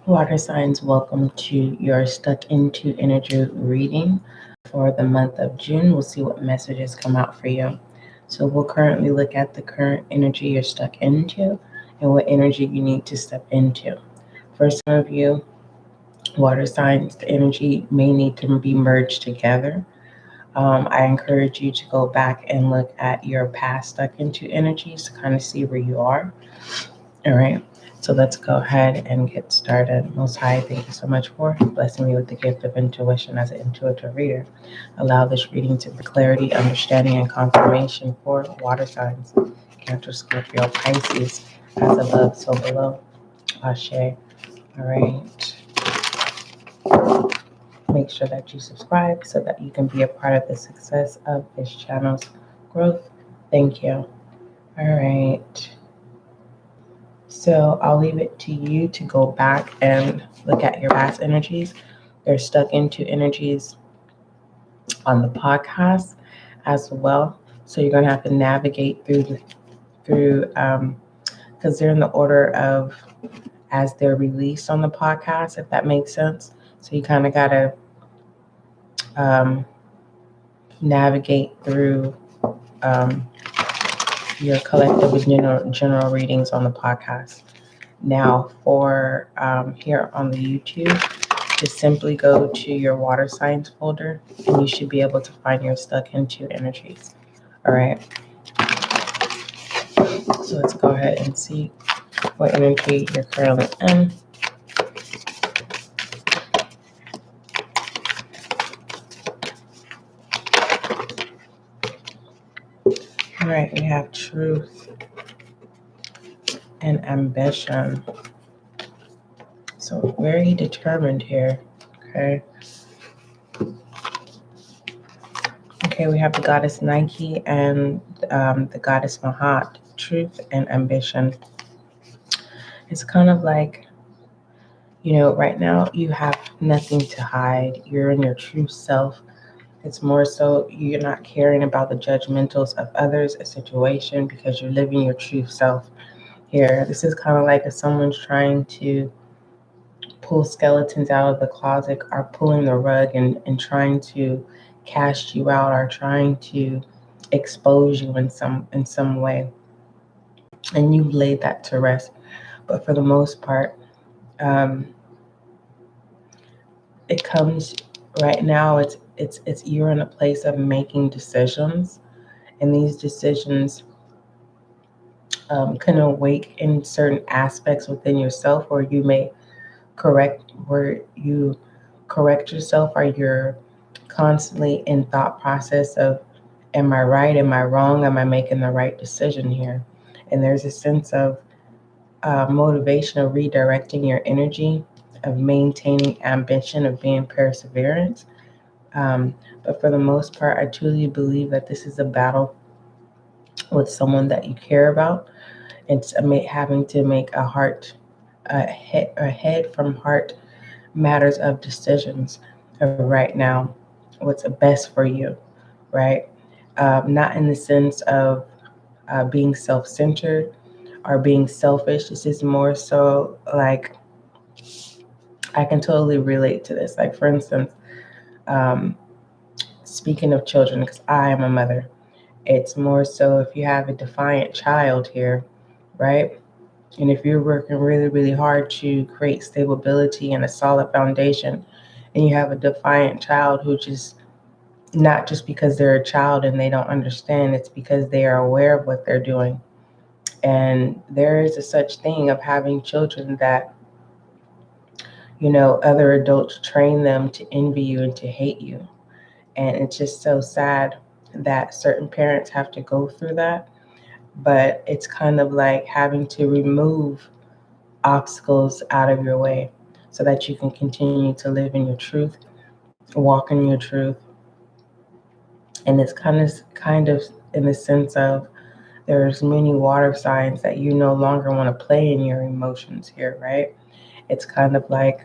Water signs, welcome to your Stuck Into Energy reading for the month of June. We'll see what messages come out for you. So, we'll currently look at the current energy you're stuck into and what energy you need to step into. For some of you, water signs, the energy may need to be merged together. I encourage you to go back and look at your past stuck into energies to kind of see where you are. All right. So let's go ahead and get started. Most High, thank you so much for blessing me with the gift of intuition as an intuitive reader. Allow this reading to bring clarity, understanding, and confirmation for water signs. Cancer, Scorpio, Pisces, as above, so below. Ashe. All right. Make sure that you subscribe so that you can be a part of the success of this channel's growth. Thank you. All right. So I'll leave it to you to go back and look at your past energies. They're stuck into energies on the podcast as well. So you're going to have to navigate through because they're in the order of as they're released on the podcast, if that makes sense. So you kind of got to navigate through your collective and general readings on the podcast. Now, for here on the YouTube, just simply go to your water signs folder and you should be able to find your stuck into energies. All right. So let's go ahead and see what energy you're currently in. All right, we have truth and ambition. So very determined here. Okay, we have the goddess Nike and the goddess Mahat, truth and ambition. It's kind of like, right now you have nothing to hide. You're in your true self. It's more so you're not caring about the judgmentals of others, a situation, because you're living your true self here. This is kind of like if someone's trying to pull skeletons out of the closet or pulling the rug and trying to cast you out or trying to expose you in some way. And you've laid that to rest. But for the most part, it comes right now, it's you're in a place of making decisions, and these decisions can awake in certain aspects within yourself, or you may correct yourself, or you're constantly in thought process of, am I right, am I wrong, am I making the right decision here? And there's a sense of motivation of redirecting your energy, of maintaining ambition, of being perseverance. But for the most part, I truly believe that this is a battle with someone that you care about. It's having to make a head from heart matters of decisions right now. What's best for you, right? Not in the sense of being self-centered or being selfish. This is more so like, I can totally relate to this. Like, for instance, speaking of children, because I am a mother, it's more so if you have a defiant child here, right? And if you're working really, really hard to create stability and a solid foundation, and you have a defiant child who just, not just because they're a child and they don't understand, it's because they are aware of what they're doing. And there is a such thing of having children that, other adults train them to envy you and to hate you. And it's just so sad that certain parents have to go through that. But it's kind of like having to remove obstacles out of your way so that you can continue to live in your truth, walk in your truth. And it's kind of in the sense of, there's many water signs that you no longer want to play in your emotions here, right? It's kind of like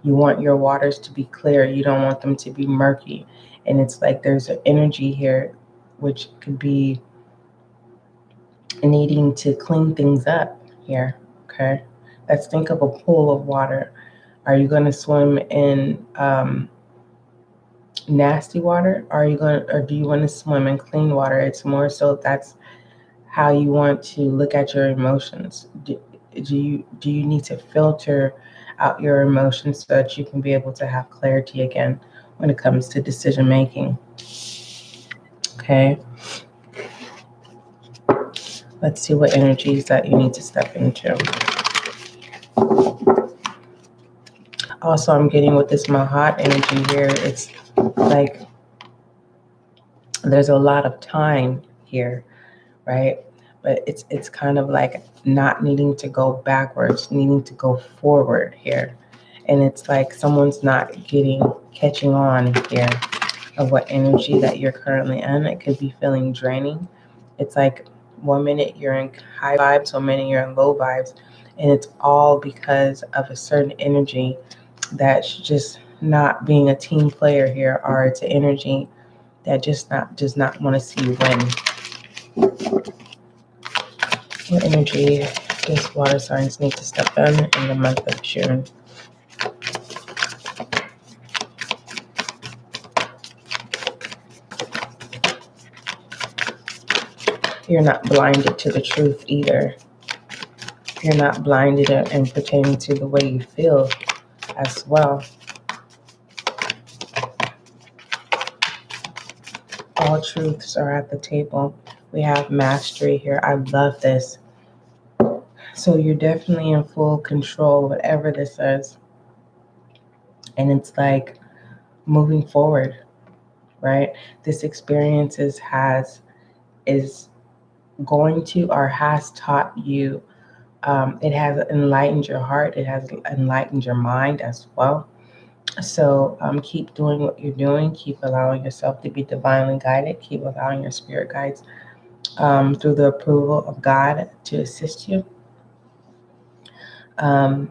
you want your waters to be clear. You don't want them to be murky. And it's like there's an energy here which could be needing to clean things up here, okay? Let's think of a pool of water. Are you going to swim in nasty water? Or do you want to swim in clean water? It's more so that's how you want to look at your emotions. Do you need to filter out your emotions so that you can be able to have clarity again when it comes to decision making? Okay. Let's see what energies that you need to step into. Also, I'm getting with this Mahat energy here. It's like there's a lot of time here, right? But it's kind of like not needing to go backwards, needing to go forward here. And it's like someone's not catching on here of what energy that you're currently in. It could be feeling draining. It's like 1 minute you're in high vibes, 1 minute you're in low vibes. And it's all because of a certain energy that's just not being a team player here, or it's an energy that does not want to see you win. What energy does water signs need to step in the month of June? You're not blinded to the truth either. You're not blinded and pertaining to the way you feel as well. All truths are at the table. We have mastery here. I love this. So you're definitely in full control, whatever this is. And it's like moving forward, right? This experience is going to or has taught you. It has enlightened your heart. It has enlightened your mind as well. So keep doing what you're doing. Keep allowing yourself to be divinely guided. Keep allowing your spirit guides through the approval of God to assist you. And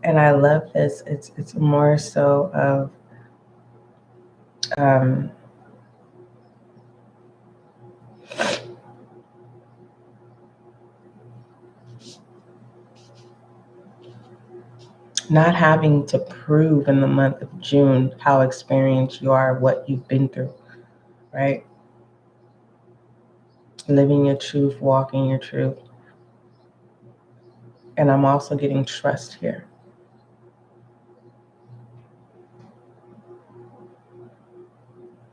I love this. It's more so of not having to prove in the month of June how experienced you are, what you've been through, right? Living your truth, walking your truth. And I'm also getting trust here.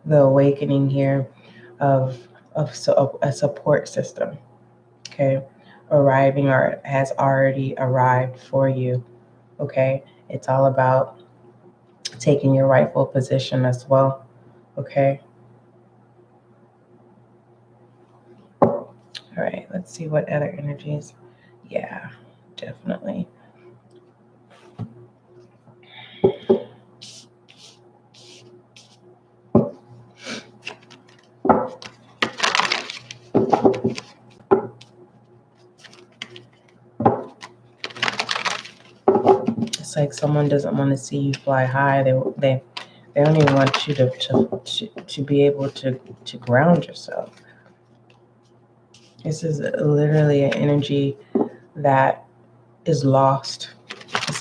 The awakening here of a support system, okay, arriving or has already arrived for you, okay? It's all about taking your rightful position as well, okay? All right, let's see what other energies. Yeah, definitely. It's like someone doesn't want to see you fly high. They don't even want you to be able to ground yourself. This is literally an energy that is lost.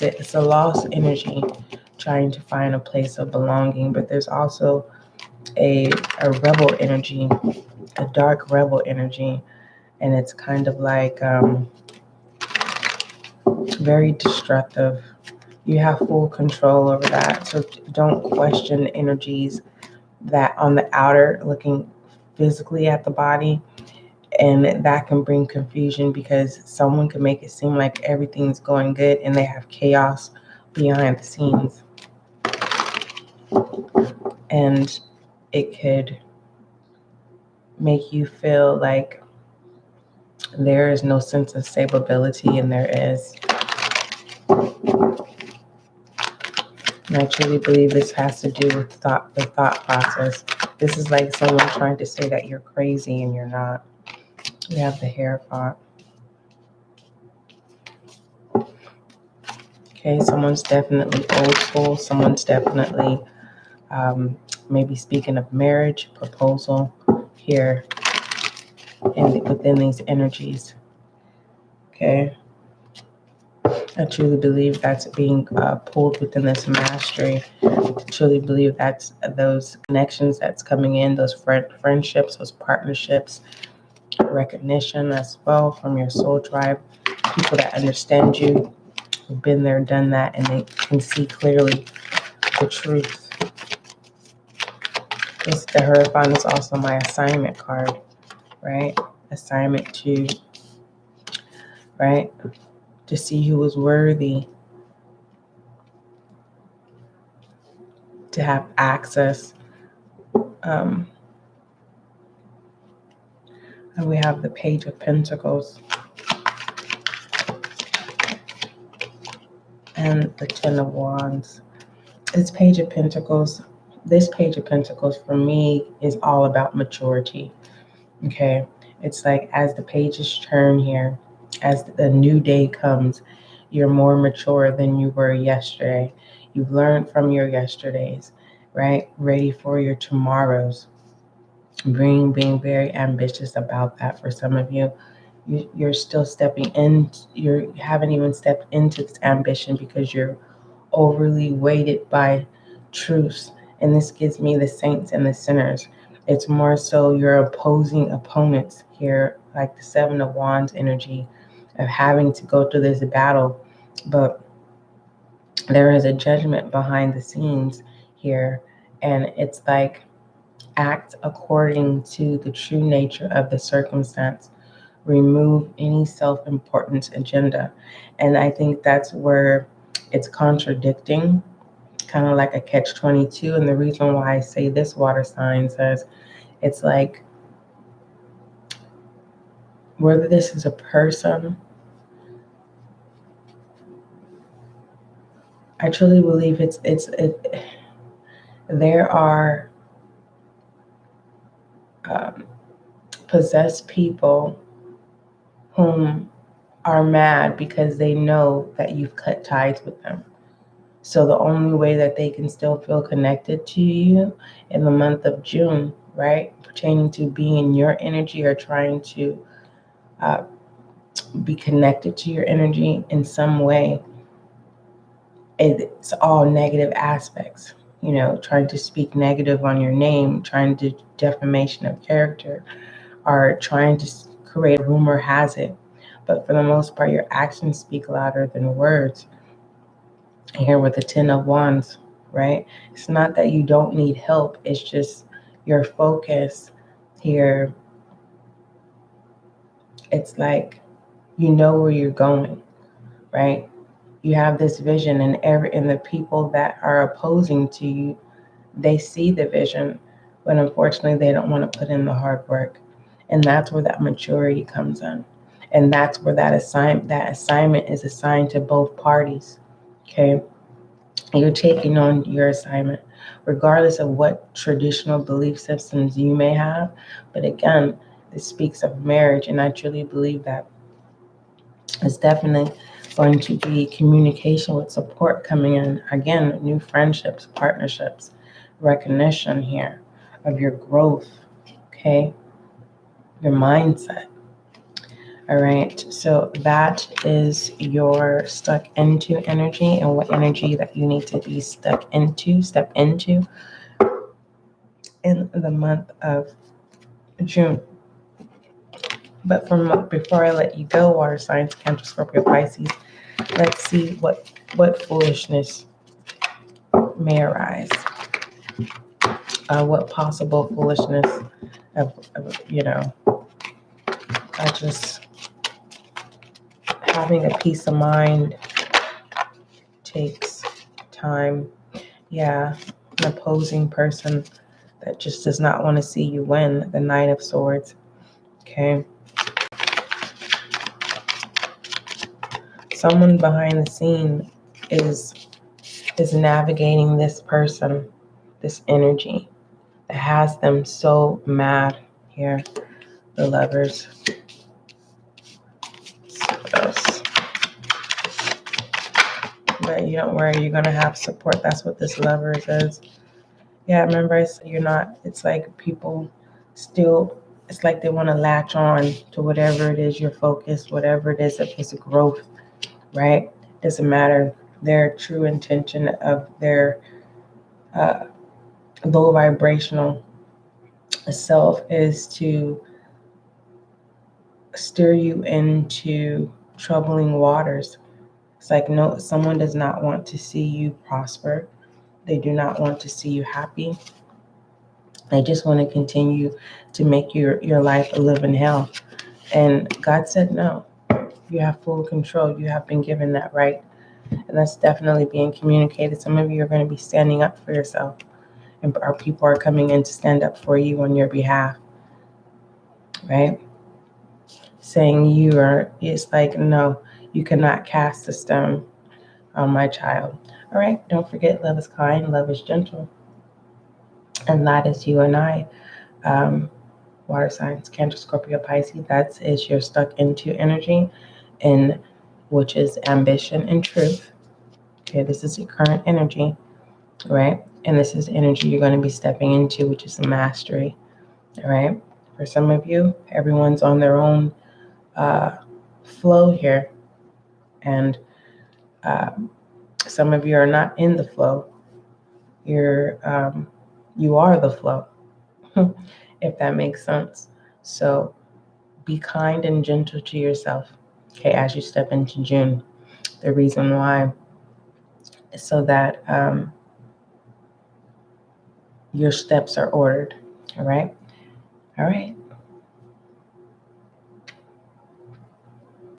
It's a lost energy trying to find a place of belonging, but there's also a rebel energy, a dark rebel energy, and it's kind of like very destructive. You have full control over that, so don't question energies that on the outer looking physically at the body, and that can bring confusion because someone can make it seem like everything's going good and they have chaos behind the scenes, and it could make you feel like there is no sense of stability, and there is. And I truly believe this has to do with the thought process. This is like someone trying to say that you're crazy and you're not. We have the Hierophant. Okay, someone's definitely old school. Someone's definitely maybe speaking of marriage, proposal here, and within these energies. Okay. I truly believe that's being pulled within this mastery. I truly believe that's those connections that's coming in, those friendships, those partnerships, recognition as well from your soul tribe, people that understand you, who've been there, done that, and they can see clearly the truth. The Hierophant is also my assignment card, right? Assignment to, right? To see who is worthy to have access. And we have the Page of Pentacles and the Ten of Wands. This Page of Pentacles for me is all about maturity. Okay. It's like as the pages turn here, as the new day comes, you're more mature than you were yesterday. You've learned from your yesterdays, right? Ready for your tomorrows. Being very ambitious about that for some of you. You're still stepping in. You haven't even stepped into this ambition because you're overly weighted by truths. And this gives me the saints and the sinners. It's more so you're opposing opponents here, like the Seven of Wands energy of having to go through this battle. But there is a judgment behind the scenes here. And it's like, act according to the true nature of the circumstance. Remove any self-importance agenda. And I think that's where it's contradicting, kind of like a catch-22. And the reason why I say this water sign says, it's like, whether this is a person, I truly believe there are possessed people whom are mad because they know that you've cut ties with them. So the only way that they can still feel connected to you in the month of June, right, pertaining to being in your energy or trying to be connected to your energy in some way, it's all negative aspects. Trying to speak negative on your name, trying to defamation of character, or trying to create a rumor has it. But for the most part, your actions speak louder than words. Here with the Ten of Wands, right? It's not that you don't need help. It's just your focus here. It's like, you know where you're going, right? You have this vision, and the people that are opposing to you, they see the vision, but unfortunately they don't want to put in the hard work. And that's where that maturity comes in. And that's where that assignment is assigned to both parties. Okay. You're taking on your assignment, regardless of what traditional belief systems you may have. But again, this speaks of marriage, and I truly believe that it's definitely going to be communication with support coming in. Again, new friendships, partnerships, recognition here of your growth, okay? Your mindset. All right, so that is your stuck into energy and what energy that you need to be step into in the month of June. But before I let you go, water signs, Cancer, Scorpio, Pisces, let's see what foolishness may arise. What possible foolishness I just having a peace of mind takes time. Yeah, an opposing person that just does not want to see you win, the Knight of Swords. Okay. Someone behind the scene is navigating this person, this energy that has them so mad here. The Lovers. What else? But you don't worry, you're going to have support. That's what this Lover says. Yeah, remember I said it's like people still, it's like they want to latch on to whatever it is you're focused, whatever it is, if it's a growth, right? Doesn't matter their true intention of their low vibrational self is to steer you into troubling waters. It's like, no, someone does not want to see you prosper. They do not want to see you happy. They just want to continue to make your life a living hell. And God said, no, you have full control. You have been given that right. And that's definitely being communicated. Some of you are going to be standing up for yourself, and our people are coming in to stand up for you on your behalf, right? Saying it's like, no, you cannot cast a stone on my child. All right, don't forget, love is kind, love is gentle. And that is you and I. Water signs, Cancer, Scorpio, Pisces, that is your stuck into energy, and which is ambition and truth. Okay, this is your current energy, right? And this is energy you're going to be stepping into, which is the mastery, all right? For some of you, everyone's on their own flow here, and some of you are not in the flow. You are the flow, if that makes sense. So be kind and gentle to yourself, okay, as you step into June. The reason why is so that your steps are ordered, all right? All right,